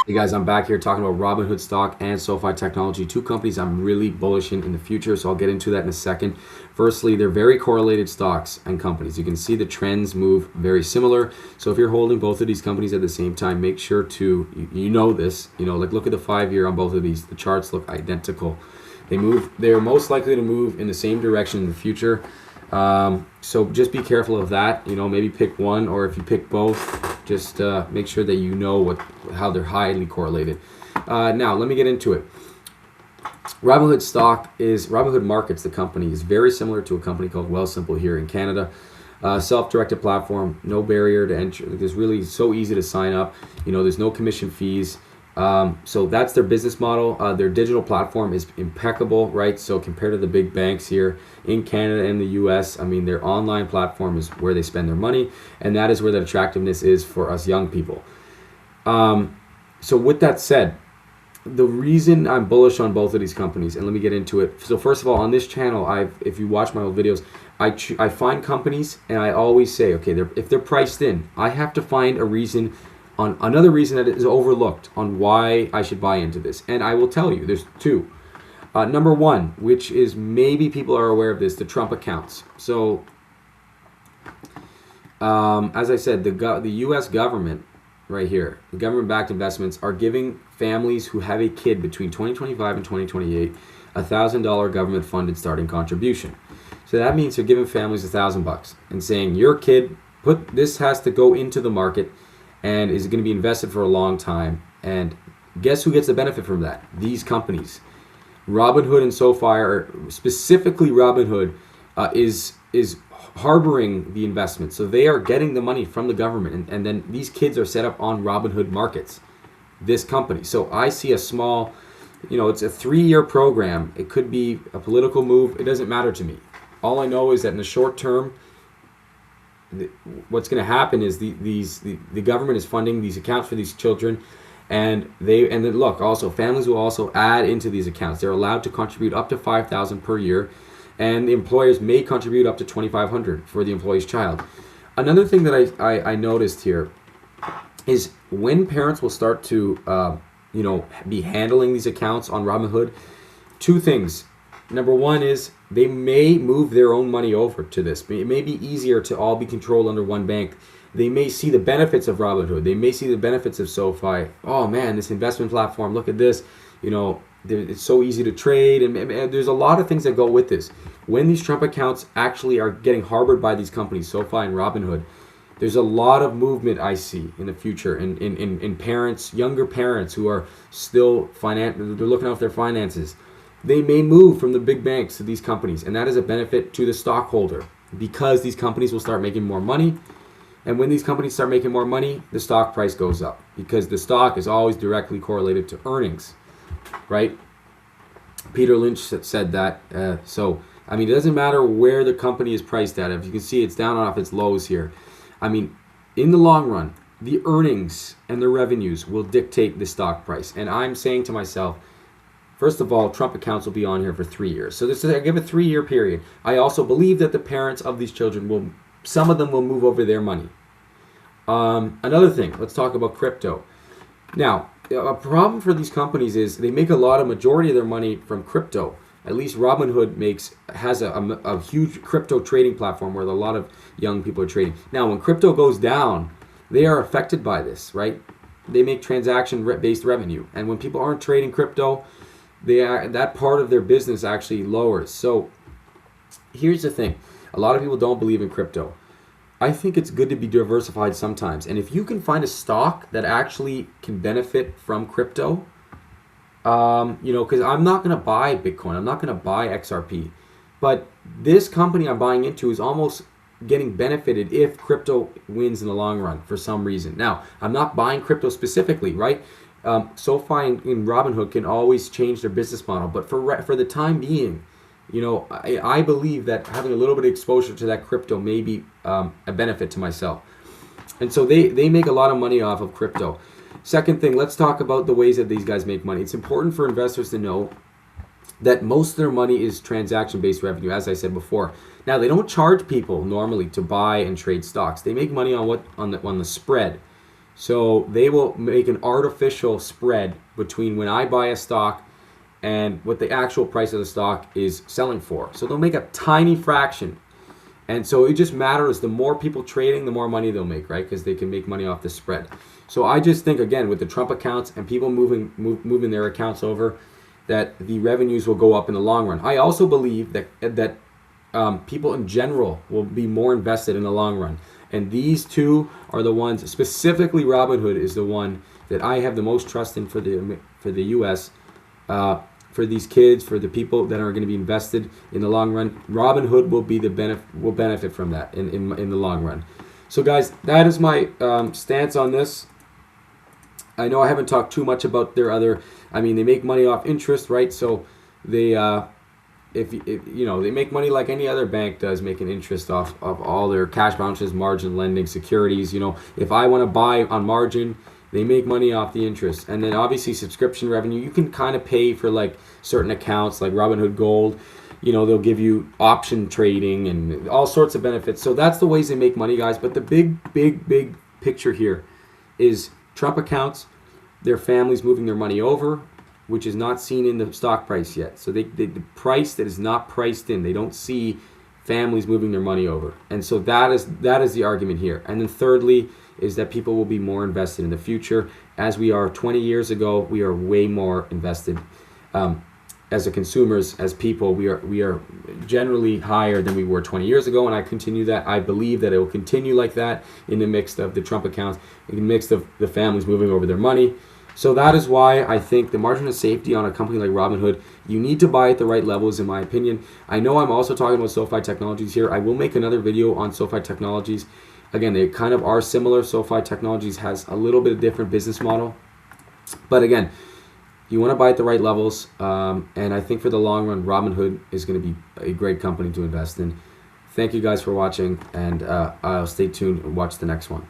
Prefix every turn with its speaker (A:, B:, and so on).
A: Hey guys, I'm back here talking about Robinhood stock and SoFi technology, two companies I'm really bullish in the future, so I'll get into that in a second. Firstly, they're very correlated stocks and companies. You can see the trends move very similar. So if you're holding both of these companies at the same time, make sure to, you know this, like look at the 5-year on both of these. The charts look identical. They're most likely to move in the same direction in the future. So just be careful of that. Maybe pick one, or if you pick both, just make sure that you know how they're highly correlated. Now let me get into it. Robinhood Markets, the company, is very similar to a company called Wealthsimple here in Canada. Self-directed platform, no barrier to entry. It's really so easy to sign up. There's no commission fees. So that's their business model. Their digital platform is impeccable, right? So compared to the big banks here in Canada and the US, their online platform is where they spend their money, and that is where the attractiveness is for us young people. So with that said, the reason I'm bullish on both of these companies, and let me get into it. So first of all, on this channel, if you watch my old videos, I find companies and I always say, okay, if they're priced in, I have to find another reason that is overlooked on why I should buy into this. And I will tell you, there's two. Number one, which is maybe people are aware of this, the Trump accounts. So, as I said, the U.S. government, right here, the government-backed investments are giving families who have a kid between 2025 and 2028 $1,000 government-funded starting contribution. So that means they're giving families $1,000 and saying, your kid, this has to go into the market and is going to be invested for a long time. And guess who gets the benefit from that? These companies. Robinhood and SoFi, or specifically Robinhood, is harboring the investment. So they are getting the money from the government, and then these kids are set up on Robinhood Markets, this company. So I see a small, it's a 3-year program. It could be a political move. It doesn't matter to me. All I know is that in the short term, what's going to happen is the government is funding these accounts for these children, and then look, also families will also add into these accounts. They're allowed to contribute up to $5,000 per year, and the employers may contribute up to $2,500 for the employee's child. Another thing that I noticed here is when parents will start to be handling these accounts on Robinhood, two things. Number one is they may move their own money over to this. It may be easier to all be controlled under one bank. They may see the benefits of Robinhood. They may see the benefits of SoFi. Oh man, this investment platform, look at this. It's so easy to trade. And there's a lot of things that go with this. When these Trump accounts actually are getting harbored by these companies, SoFi and Robinhood, there's a lot of movement I see in the future in parents, younger parents who are still they're looking out for their finances. They may move from the big banks to these companies, and that is a benefit to the stockholder because these companies will start making more money. And when these companies start making more money, the stock price goes up because the stock is always directly correlated to earnings, right? Peter Lynch said that. It doesn't matter where the company is priced at. If you can see, it's down off its lows here. In the long run, the earnings and the revenues will dictate the stock price. And I'm saying to myself, first of all, Trump accounts will be on here for 3 years. So I give a 3-year period. I also believe that the parents of these children some of them will move over their money. Another thing, let's talk about crypto. Now, a problem for these companies is they make majority of their money from crypto. At least Robinhood has a huge crypto trading platform where a lot of young people are trading. Now, when crypto goes down, they are affected by this, right? They make transaction-based revenue. And when people aren't trading crypto, that part of their business actually lowers. So here's the thing. A lot of people don't believe in crypto. I think it's good to be diversified sometimes. And if you can find a stock that actually can benefit from crypto, because I'm not going to buy Bitcoin. I'm not going to buy XRP. But this company I'm buying into is almost getting benefited if crypto wins in the long run for some reason. Now, I'm not buying crypto specifically, right? SoFi and Robinhood can always change their business model. But for the time being, I believe that having a little bit of exposure to that crypto may be a benefit to myself. And so they make a lot of money off of crypto. Second thing, let's talk about the ways that these guys make money. It's important for investors to know that most of their money is transaction-based revenue, as I said before. Now, they don't charge people normally to buy and trade stocks. They make money on the spread. So they will make an artificial spread between when I buy a stock and what the actual price of the stock is selling for. So they'll make a tiny fraction. And so it just matters, the more people trading, the more money they'll make, right? Because they can make money off the spread. So I just think, again, with the Trump accounts and people moving their accounts over, that the revenues will go up in the long run. I also believe that people in general will be more invested in the long run. And these two are the ones, specifically Robinhood is the one that I have the most trust in for the U.S., for these kids, for the people that are going to be invested in the long run. Robinhood will benefit from that in the long run. So guys, that is my stance on this. I know I haven't talked too much about their other. I mean, they make money off interest, right? So they if you know, they make money like any other bank does, making interest off of all their cash balances, margin lending, securities. You know, if I want to buy on margin, they make money off the interest. And then obviously subscription revenue, you can kind of pay for like certain accounts like Robinhood Gold. You know, they'll give you option trading and all sorts of benefits. So that's the ways they make money, guys. But the big picture here is Trump accounts, their families moving their money over, which is not seen in the stock price yet. So the price that is not priced in, they don't see families moving their money over. And so that is the argument here. And then thirdly is that people will be more invested in the future. As we are 20 years ago, we are way more invested. As a consumers, as people, we are generally higher than we were 20 years ago, and I believe that it will continue like that in the mix of the Trump accounts, in the mix of the families moving over their money. So that is why I think the margin of safety on a company like Robinhood, you need to buy at the right levels, in my opinion. I know I'm also talking about SoFi Technologies here. I will make another video on SoFi Technologies. Again, they kind of are similar. SoFi Technologies has a little bit of different business model. But again, you want to buy at the right levels. And I think for the long run, Robinhood is going to be a great company to invest in. Thank you guys for watching, and I'll stay tuned and watch the next one.